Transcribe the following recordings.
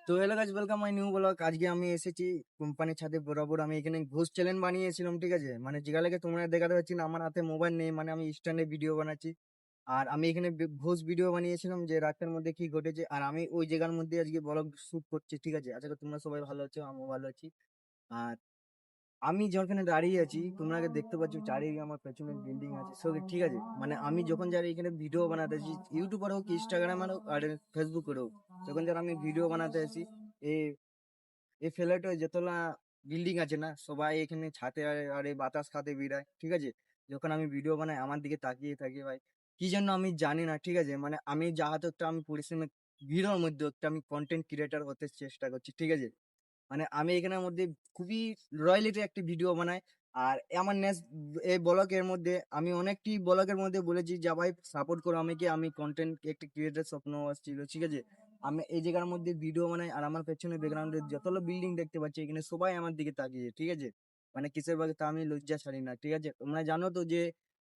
তো hello guys, welcome my new blog. আজকে আমি এসেছি কোম্পানির ছাদে বরাবর। আমি এখানে ঘোষ চ্যানেল বানিয়েছিলাম, ঠিক আছে? মানে যেগুলোকে তোমরা দেখাতে পাচ্ছি না, আমার হাতে মোবাইল নেই, মানে আমি স্ট্যান্ডে ভিডিও বানাচ্ছি। আর আমি এখানে ঘোষ ভিডিও বানিয়েছিলাম যে রাতের মধ্যে কি ঘটেছে, আর আমি ওই জায়গার মধ্যে আজকে ব্লগ শুট করছি, ঠিক আছে? আশা করি তোমরা সবাই ভালো আছো, আমিও ভালো আছি। আর আমি যেখানে দাঁড়িয়ে আছি, তোমরা আগে দেখতে পাচ্ছ চারিদিকে আমার পেছনে বিল্ডিং আছে সব, ঠিক আছে? মানে আমি যখন যারা এখানে ভিডিও বানাতে আসি, ইউটিউবার হোক, ইনস্টাগ্রাম হোক, আর ফেসবুকের হোক, যখন যারা আমি ভিডিও বানাতে আসি, এই এই ফ্ল্যাটে যতলা বিল্ডিং আছে না, সবাই এখানে ছাতে আরে বাতাস খাতে বেরায়, ঠিক আছে? যখন আমি ভিডিও বানাই আমার দিকে তাকিয়ে থাকি ভাই, কি জন্য আমি জানি না, ঠিক আছে? মানে আমি যাহাতে একটা আমি পরিশ্রমে ভিড়ের মধ্যে একটা আমি কন্টেন্ট ক্রিয়েটার হতে চেষ্টা করছি, ঠিক আছে? মানে আমি এখানের মধ্যে খুবই রয়্যালিটি একটি ভিডিও বানাই। আর আমার নেক্সট এই ব্লগের মধ্যে আমি অনেকটি ব্লগের মধ্যে বলেছি যে ভাই সাপোর্ট করো আমাকে, আমি কন্টেন্ট একটি ক্রিয়েটার স্বপ্ন আসছিল, ঠিক আছে? আমি এই জায়গার মধ্যে ভিডিও বানাই, আর আমার পেছনে ব্যাকগ্রাউন্ডে যতগুলো বিল্ডিং দেখতে পাচ্ছি, এখানে সবাই আমার দিকে তাকিয়ে, ঠিক আছে? মানে কিসের বাগে তা আমি লজ্জা ছাড়ি না, ঠিক আছে? তোমরা জানো তো যে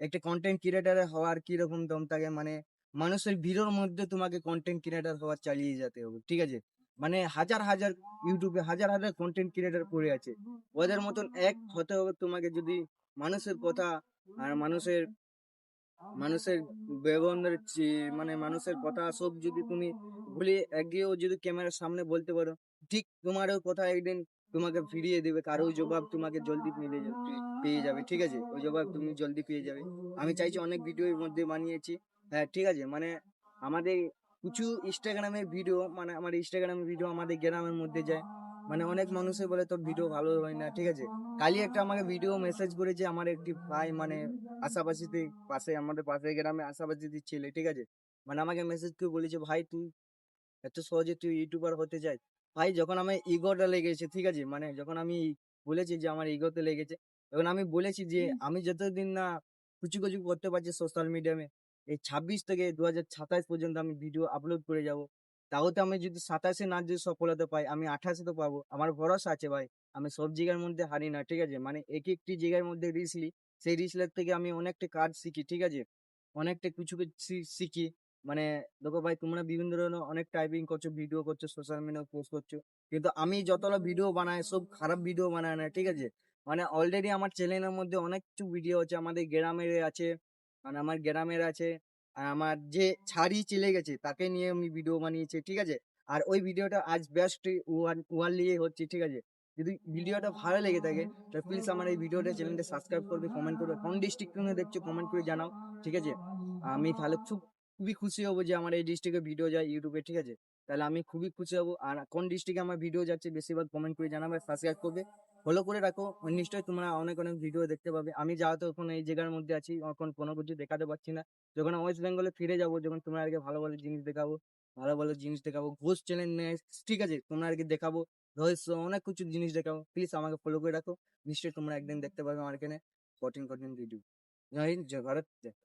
একটা কন্টেন্ট ক্রিয়েটার হওয়ার কি রকম দম থাকে, মানে মানুষের ভিড়ের মধ্যে তোমাকে কন্টেন্ট ক্রিয়েটার হওয়ার চালিয়ে যেতে হবে, ঠিক আছে? মানে হাজার হাজার ইউটিউবে হাজার হাজার কন্টেন্ট ক্রিয়েটার পড়ে আছে, ওদের মতন এক হতে হবে তোমাকে। যদি মানুষের কথা আর মানুষের মানুষের ব্যবহারের মানে মানুষের কথা সব যদি তুমি ভুলে একদিয়েও যদি ক্যামেরার সামনে বলতে পারো, ঠিক তোমারও কথা একদিন তোমাকে ফিরিয়ে দেবে, কারো জবাব তোমাকে জলদি পেয়ে যাবে, ঠিক আছে? ওই জবাব তুমি জলদি পেয়ে যাবে। আমি চাইছি অনেক ভিডিওর মধ্যে বানিয়েছি, হ্যাঁ, ঠিক আছে? মানে আমাদের কিছু ইনস্টাগ্রামের ভিডিও, মানে আমার ইনস্টাগ্রামের ভিডিও আমাদের গ্রামের মধ্যে যায়, মানে অনেক মানুষে বলে তোর ভিডিও ভালো হয় না, ঠিক আছে? কালি একটা আমাকে ভিডিও মেসেজ করেছে আমার একটি ভাই, মানে আশাপাশিতে, পাশে আমাদের পাশে গ্রামে আশাপাশিতে ছেলে, ঠিক আছে? মানে আমাকে মেসেজ করে বলেছে, ভাই তুই এত সহজে তুই ইউটিউবার হতে চাই? ভাই যখন আমার ইগোটা লেগেছে, ঠিক আছে? মানে যখন আমি বলেছি যে আমার ইগোতে লেগেছে, তখন আমি বলেছি যে আমি যতদিন না কিছু কিছু করতে পারছি সোশ্যাল মিডিয়ামে, এই 26 থেকে 2027 পর্যন্ত আমি ভিডিও আপলোড করে যাব। তাও তো আমি যদি 27-এ না যদি সফলতা পাই, আমি 28-এ তো পাবো, আমার ভরসা আছে ভাই। আমি সব জায়গার মধ্যে হারি না, ঠিক আছে? মানে এক একটি জায়গার মধ্যে রিস্ক লি, সেই রিস্কের থেকে আমি অনেকটা কাজ শিখি, ঠিক আছে? অনেকটা কিছু কিছু শিখি। মানে দেখো ভাই, তোমরা বিভিন্ন ধরনের অনেক টাইপিং করছো, ভিডিও করছো, সোশ্যাল মিডিয়া পোস্ট করছো, কিন্তু আমি যতটা ভিডিও বানাই সব খারাপ ভিডিও বানায় না, ঠিক আছে? মানে অলরেডি আমার চ্যানেলের মধ্যে অনেক কিছু ভিডিও আছে, আমাদের গ্রামের আছে, মানে আমার গ্রামের আছে, আর আমার যে ছাড়ি চলে গেছে তাকে নিয়ে আমি ভিডিও বানিয়েছি, ঠিক আছে? আর ওই ভিডিওটা আজ বেস্ট ওয়ান নিয়ে হচ্ছে, ঠিক আছে? যদি ভিডিওটা ভালো লেগে থাকে, তো প্লিজ আমার এই ভিডিওটা চ্যানেলটা সাবস্ক্রাইব করবে, কমেন্ট করবে, কোন ডিস্ট্রিক্ট থেকে দেখছো কমেন্ট করে জানাও, ঠিক আছে? আমি তাহলে খুবই খুশি হবো যে আমার এই ডিস্ট্রিক্টে ভিডিও যায় ইউটিউবে, ঠিক আছে? তাহলে আমি খুবই খুশি হবো। আর কোন ডিস্ট্রিক্টে আমার ভিডিও যাচ্ছে বেশিরভাগ কমেন্ট করে জানাবে, সাবস্ক্রাইব করবে, ফলো করে রাখো। নিশ্চয়ই তোমরা অনেক অনেক ভিডিও দেখতে পাবে। আমি যেহেতু এখন এই জায়গার মধ্যে আছি, এখন কোনো কিছু দেখাতে পারছি না। যখন ওয়েস্ট বেঙ্গলে ফিরে যাবো, যখন তোমরা আগে ভালো ভালো জিনিস দেখাবো, ভালো ভালো জিনিস দেখাবো, ঘোষ চ্যানেল নিয়ে, ঠিক আছে? তোমরা আগে দেখাবো রহস্য অনেক কিছু জিনিস দেখাবো, প্লিজ আমাকে ফলো করে রাখো। নিশ্চয়ই তোমরা একদিন দেখতে পাবে আমার এখানে কঠিন কঠিন ভিডিও। জয় হিন্দ, জয় ভারত, জয়।